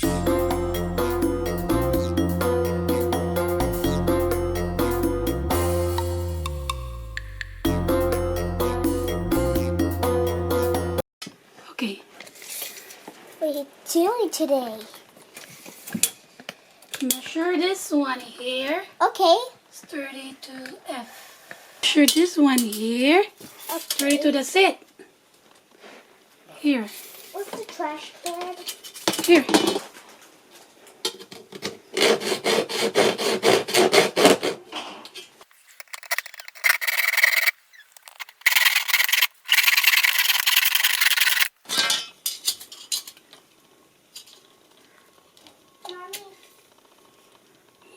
Okay. What are you doing today? Measure this one here. Okay. It's 32 F. Measure this one here. Okay. 32 the set. Here. What's the trash can? Here. Mommy,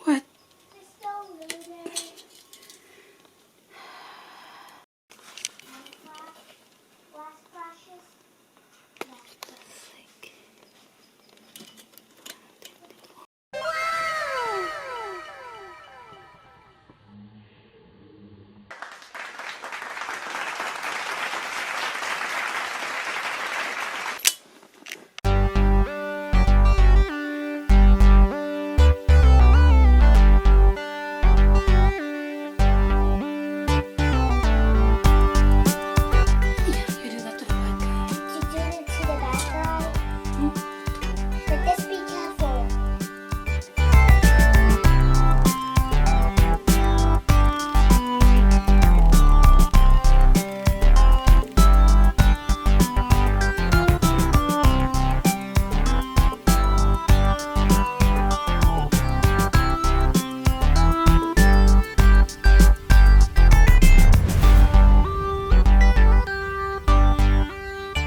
What? there's no ruler. Glass brushes. Yeah, you do that to the white guy. You do it to the bad guy. But just be careful.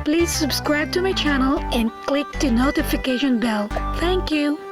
Please subscribe to my channel and click the notification bell. Thank you.